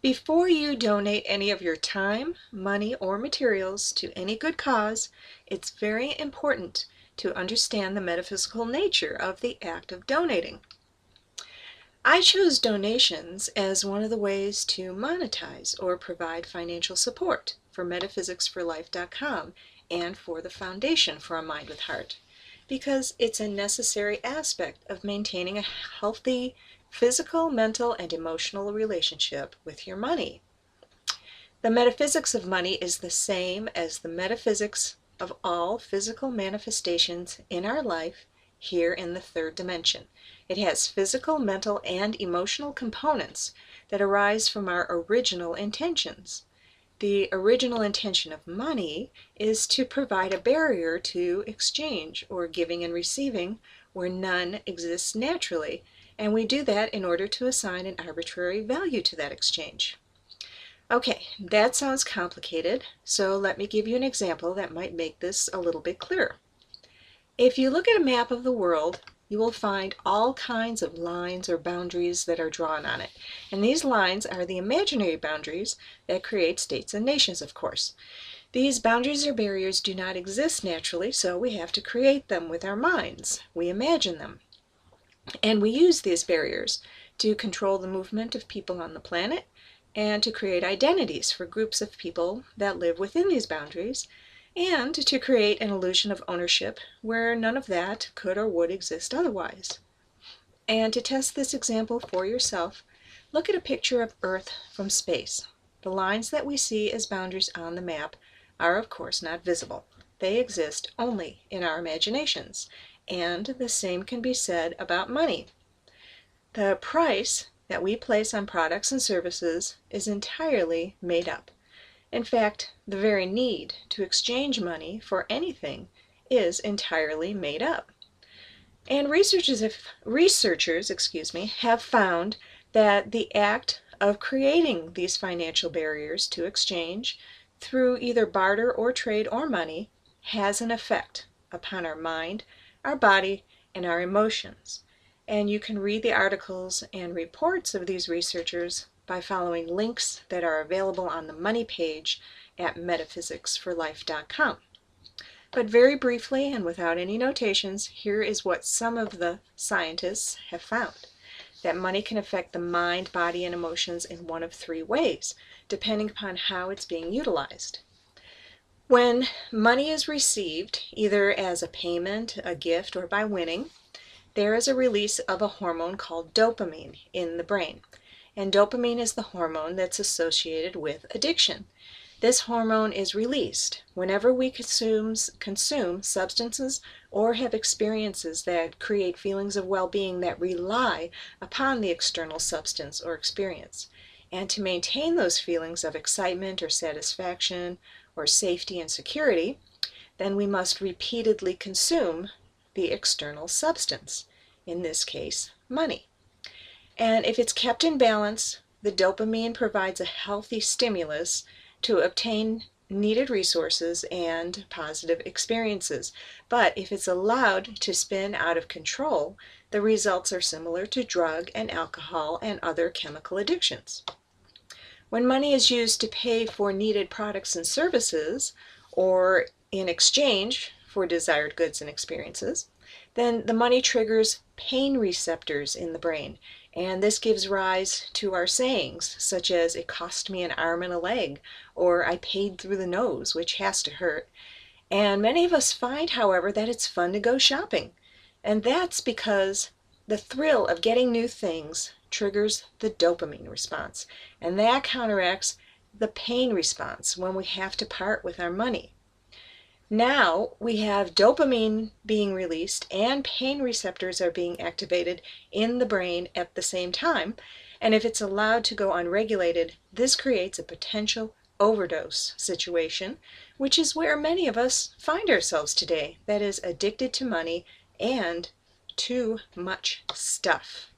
Before you donate any of your time, money, or materials to any good cause, it's very important to understand the metaphysical nature of the act of donating. I chose donations as one of the ways to monetize or provide financial support for MetaPhysicsForLife.com and for the Foundation for a Mind with Heart, because it's a necessary aspect of maintaining a healthy physical, mental, and emotional relationship with your money. The metaphysics of money is the same as the metaphysics of all physical manifestations in our life here in the third dimension. It has physical, mental, and emotional components that arise from our original intentions. The original intention of money is to provide a barrier to exchange or giving and receiving where none exists naturally, and we do that in order to assign an arbitrary value to that exchange. Okay, that sounds complicated, so let me give you an example that might make this a little bit clearer. If you look at a map of the world, you will find all kinds of lines or boundaries that are drawn on it. And these lines are the imaginary boundaries that create states and nations, of course. These boundaries or barriers do not exist naturally, so we have to create them with our minds. We imagine them. And we use these barriers to control the movement of people on the planet and to create identities for groups of people that live within these boundaries, and to create an illusion of ownership where none of that could or would exist otherwise. And to test this example for yourself, look at a picture of Earth from space. The lines that we see as boundaries on the map are of course not visible. They exist only in our imaginations, and the same can be said about money. The price that we place on products and services is entirely made up. In fact, the very need to exchange money for anything is entirely made up. And researchers have found that the act of creating these financial barriers to exchange through either barter or trade or money has an effect upon our mind, our body, and our emotions. And you can read the articles and reports of these researchers by following links that are available on the money page at metaphysicsforlife.com. But very briefly and without any notations, here is what some of the scientists have found. That money can affect the mind, body, and emotions in one of three ways, depending upon how it's being utilized. When money is received, either as a payment, a gift, or by winning, there is a release of a hormone called dopamine in the brain. And dopamine is the hormone that's associated with addiction. This hormone is released whenever we consume substances or have experiences that create feelings of well-being that rely upon the external substance or experience. And to maintain those feelings of excitement or satisfaction or safety and security, then we must repeatedly consume the external substance, in this case, money. And if it's kept in balance, the dopamine provides a healthy stimulus to obtain needed resources and positive experiences. But if it's allowed to spin out of control, the results are similar to drug and alcohol and other chemical addictions. When money is used to pay for needed products and services, or in exchange for desired goods and experiences, then the money triggers pain receptors in the brain, and this gives rise to our sayings such as "it cost me an arm and a leg," or "I paid through the nose," which has to hurt. And many of us find, however, that it's fun to go shopping, and that's because the thrill of getting new things triggers the dopamine response, and that counteracts the pain response when we have to part with our money. Now we have dopamine being released and pain receptors are being activated in the brain at the same time, and if it's allowed to go unregulated, this creates a potential overdose situation, which is where many of us find ourselves today, that is, addicted to money and too much stuff.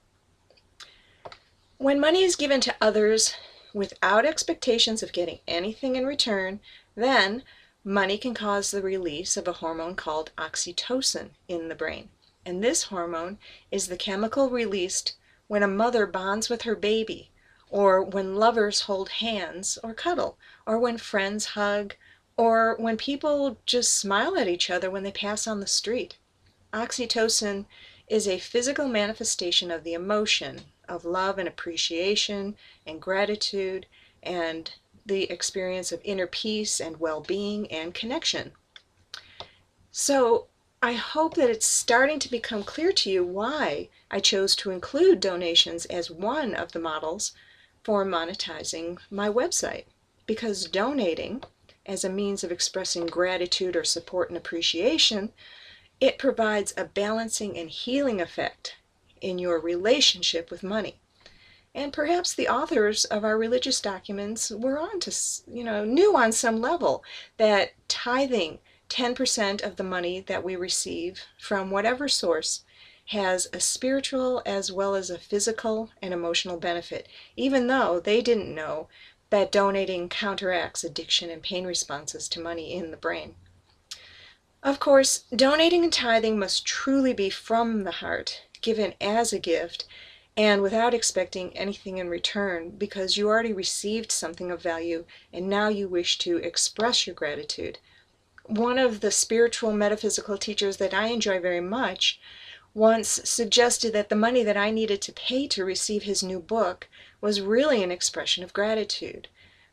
When money is given to others without expectations of getting anything in return, then money can cause the release of a hormone called oxytocin in the brain. And this hormone is the chemical released when a mother bonds with her baby, or when lovers hold hands or cuddle, or when friends hug, or when people just smile at each other when they pass on the street. Oxytocin is a physical manifestation of the emotion of love and appreciation and gratitude and the experience of inner peace and well-being and connection. So I hope that it's starting to become clear to you why I chose to include donations as one of the models for monetizing my website. Because donating as a means of expressing gratitude or support and appreciation, it provides a balancing and healing effect in your relationship with money. And perhaps the authors of our religious documents were on to, knew on some level that tithing 10% of the money that we receive from whatever source has a spiritual as well as a physical and emotional benefit, even though they didn't know that donating counteracts addiction and pain responses to money in the brain. Of course, donating and tithing must truly be from the heart, given as a gift, and without expecting anything in return, because you already received something of value and now you wish to express your gratitude. One of the spiritual metaphysical teachers that I enjoy very much once suggested that the money that I needed to pay to receive his new book was really an expression of gratitude.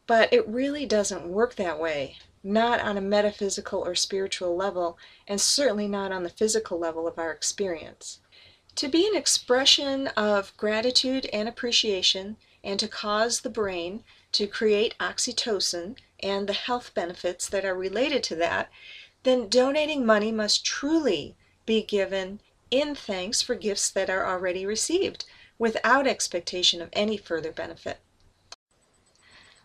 But it really doesn't work that way, not on a metaphysical or spiritual level, and certainly not on the physical level of our experience. To be an expression of gratitude and appreciation, and to cause the brain to create oxytocin and the health benefits that are related to that, then donating money must truly be given in thanks for gifts that are already received, without expectation of any further benefit.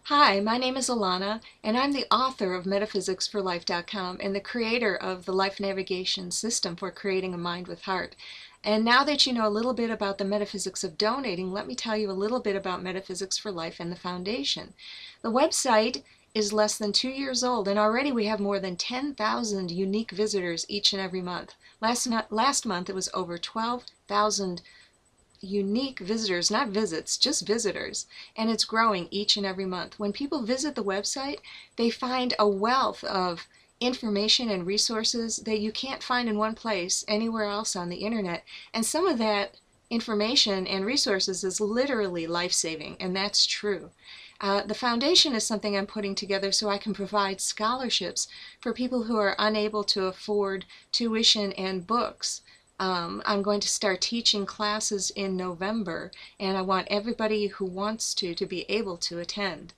Hi, my name is Alana, and I'm the author of MetaPhysicsForLife.com and the creator of the Life Navigation System for Creating a Mind with Heart. And now that you know a little bit about the metaphysics of donating, let me tell you a little bit about Metaphysics for Life and the Foundation. The website is less than 2 years old, and already we have more than 10,000 unique visitors each and every month. Last month it was over 12,000 unique visitors, not visits, just visitors, and it's growing each and every month. When people visit the website, they find a wealth of information and resources that you can't find in one place anywhere else on the internet, and some of that information and resources is literally life-saving, and that's true. The foundation is something I'm putting together so I can provide scholarships for people who are unable to afford tuition and books. I'm going to start teaching classes in November, and I want everybody who wants to be able to attend.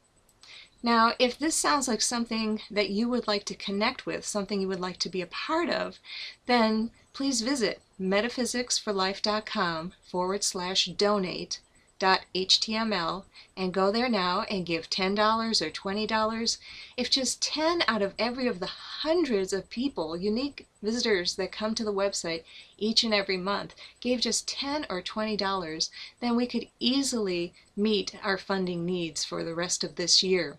Now, if this sounds like something that you would like to connect with, something you would like to be a part of, then please visit metaphysicsforlife.com/donate.html and go there now and give $10 or $20. If just 10 out of every of the hundreds of people, unique visitors that come to the website each and every month, gave just $10 or $20, then we could easily meet our funding needs for the rest of this year.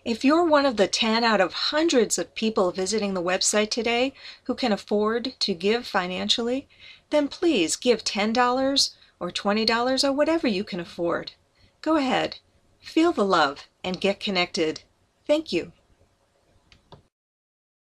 If you're one of the 10 out of hundreds of people visiting the website today who can afford to give financially, then please give $10 or $20 or whatever you can afford. Go ahead, feel the love and get connected. Thank you.